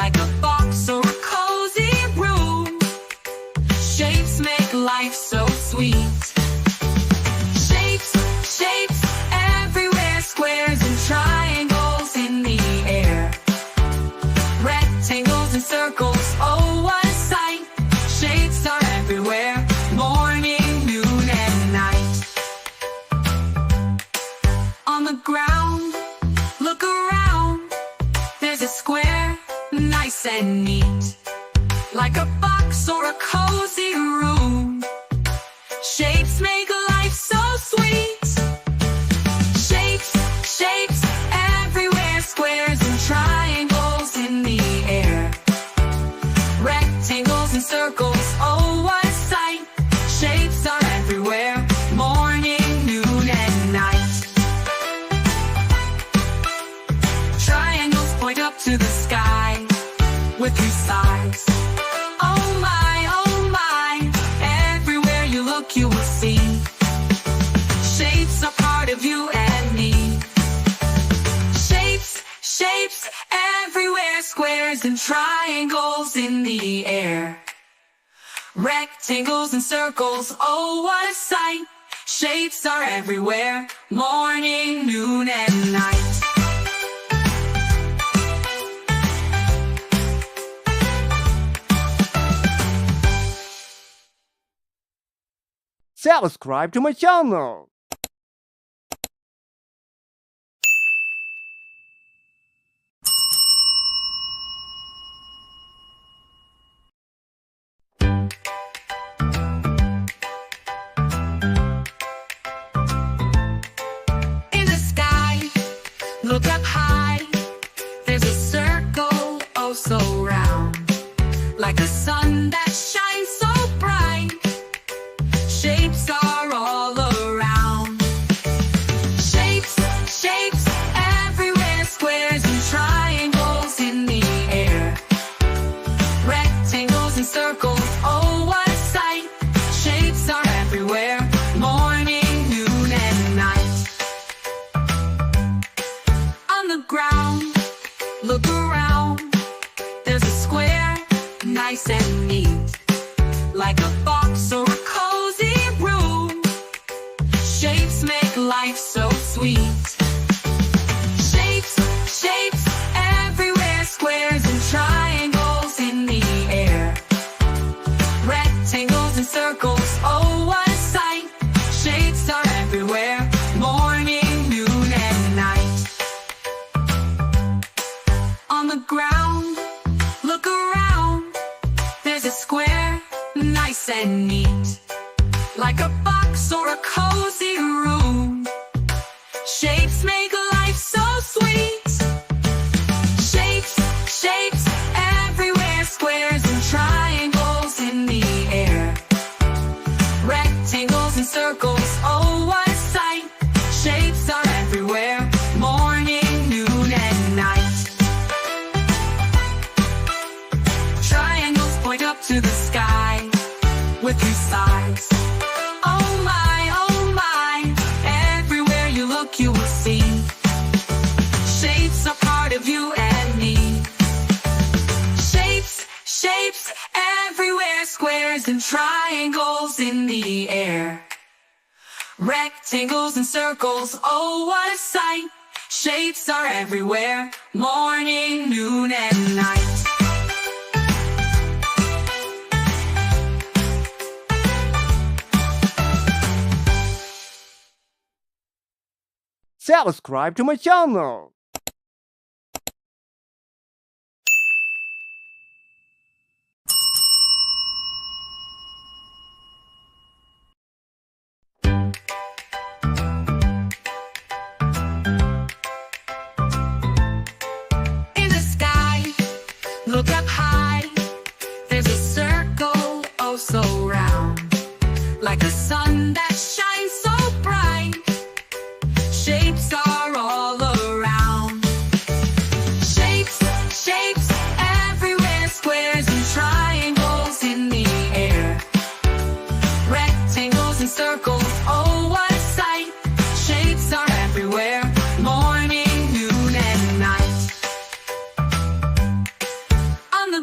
like a box or a cozy room. Shapes make life so sweet. Shapes, shapes everywhere, squares and triangles in the air. Rectangles and circles, oh what a sight. Shapes are everywhere, morning, noon and night. On the ground, look around. There's a square, nice and neat, like a box or a cozy room. Shapes make life so sweet. Shapes, shapes everywhere, squares and triangles in the air. Rectangles and circles, oh what a sight. Shapes are everywhere, morning, noon and night. Triangles point up to the sky with 3 sides. Oh my, everywhere you look you will see. Shapes are part of you and me. Shapes, shapes everywhere, squares and triangles in the air. Rectangles and circles, oh what a sight. Shapes are everywhere, morning, noon and night. Subscribe to my channel. In the sky, look up high. There's a circle, oh so round, like a sun that shines so bright. Shapes are all around. Shapes, shapes everywhere, squares and triangles in the air. Rectangles and circles, oh what a sight. Shapes are everywhere, morning, noon and night. On the ground, look around. There's a square, nice and neat, like a box or a cozy room. Shapes make life so sweet. Shapes, shapes everywhere, squares and triangles in the air. Rectangles and circles, oh what a sight. Shapes are everywhere, morning, noon and night. On the ground, look around. There's a square, nice and neat, like a box or a cozy room. Shapes make life so sweet. Shapes, shapes everywhere, squares and triangles in the air. Rectangles and circles, oh what a sight. Shapes are everywhere, morning, noon and night. Triangles point up to the sky with 3 sides. Oh my, everywhere you look you will see. Shapes are part of you and me. Shapes, shapes everywhere, squares and triangles in the air. Rectangles and circles, oh what a sight. Shapes are everywhere, morning, noon and night. Subscribe to my channel. In the sky, look up high. There's a circle, oh so round, like a sun that shines so bright. Shapes are all around.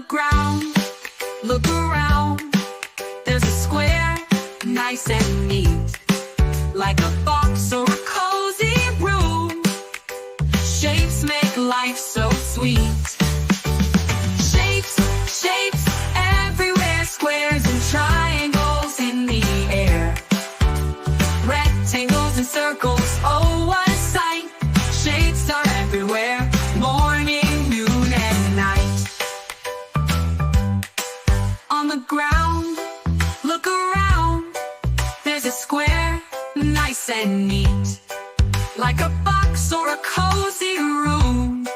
ground, look around. There's a square, nice and neat, like a box or a cozy room. Shapes make life so sweet. Shapes, shapes, everywhere. Squares and triangles in the air. Rectangles and circles, oh what a sight. Shapes are everywhere, morning, noon and night. On the ground, look around. There's a square, nice and neat, like a box or a cozy room.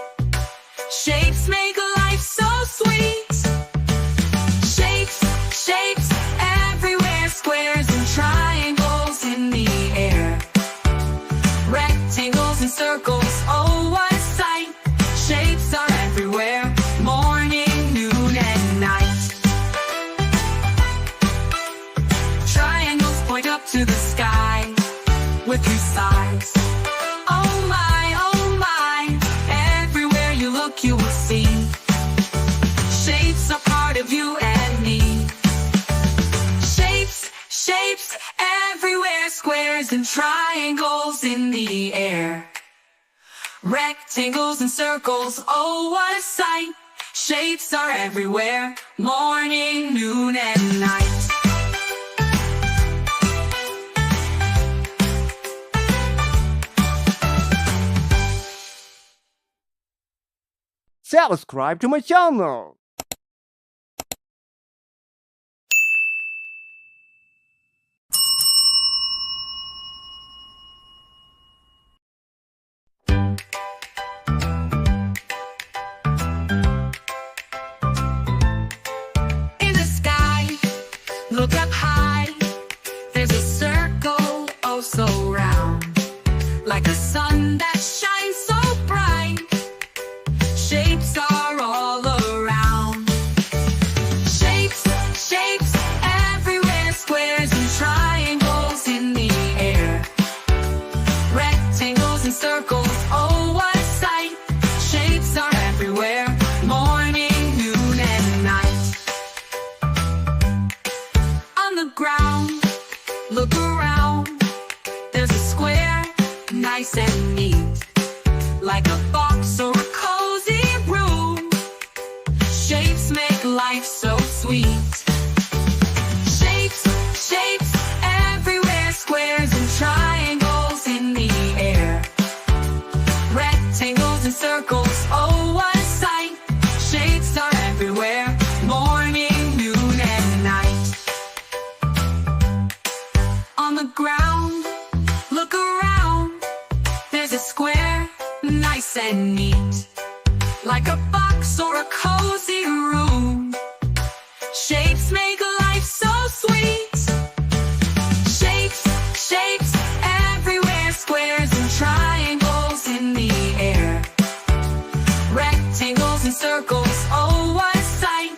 Shapes make life so sweet. Shapes, shapes, everywhere. Squares and triangles in the air. Rectangles and circles, oh what a sight. Shapes are everywhere, morning, noon and night. Triangles point up to the sky with two sides. Oh my, everywhere you look you will see. Shapes are part of you and me. Shapes, shapes, everywhere. Squares and triangles in the air. Rectangles and circles, oh what a sight. Shapes are everywhere, morning, noon and night. Subscribe to my channel. In the sky, look up high. There's a circle, oh so round, like a sun that shines so bright. Shapes are all around. Shapes, shapes, everywhere. Squares and triangles in the air. Rectangles and circles, oh what a sight. Shapes are everywhere, morning, noon and night. On the ground, look around. There's a square, nice and neat, like a box or a cozy room. Shapes make life so sweet. Shapes, shapes, everywhere. Squares and triangles in the air. Rectangles and circles, oh what a sight. Shapes are everywhere, morning, noon and night. On the ground, look around. There's a square, nice and neat, like a box or a cozy room. Shapes make life so sweet. Shapes, shapes, everywhere. Squares and triangles in the air. Rectangles and circles, oh what a sight.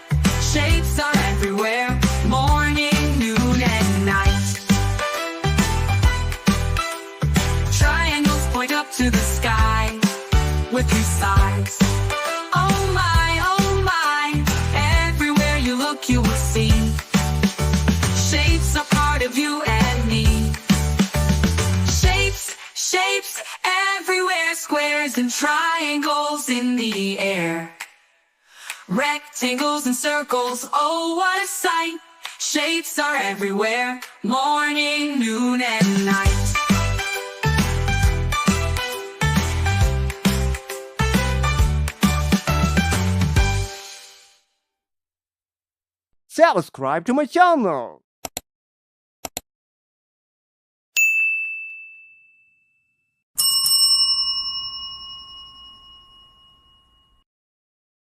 Shapes are everywhere, morning, noon and night. Triangles point up to the sky with two sides. Oh my, everywhere you look you will see. Shapes are part of you and me. Shapes, shapes, everywhere. Squares and triangles in the air. Rectangles and circles, oh what a sight. Shapes are everywhere, morning, noon and night. Subscribe to my channel.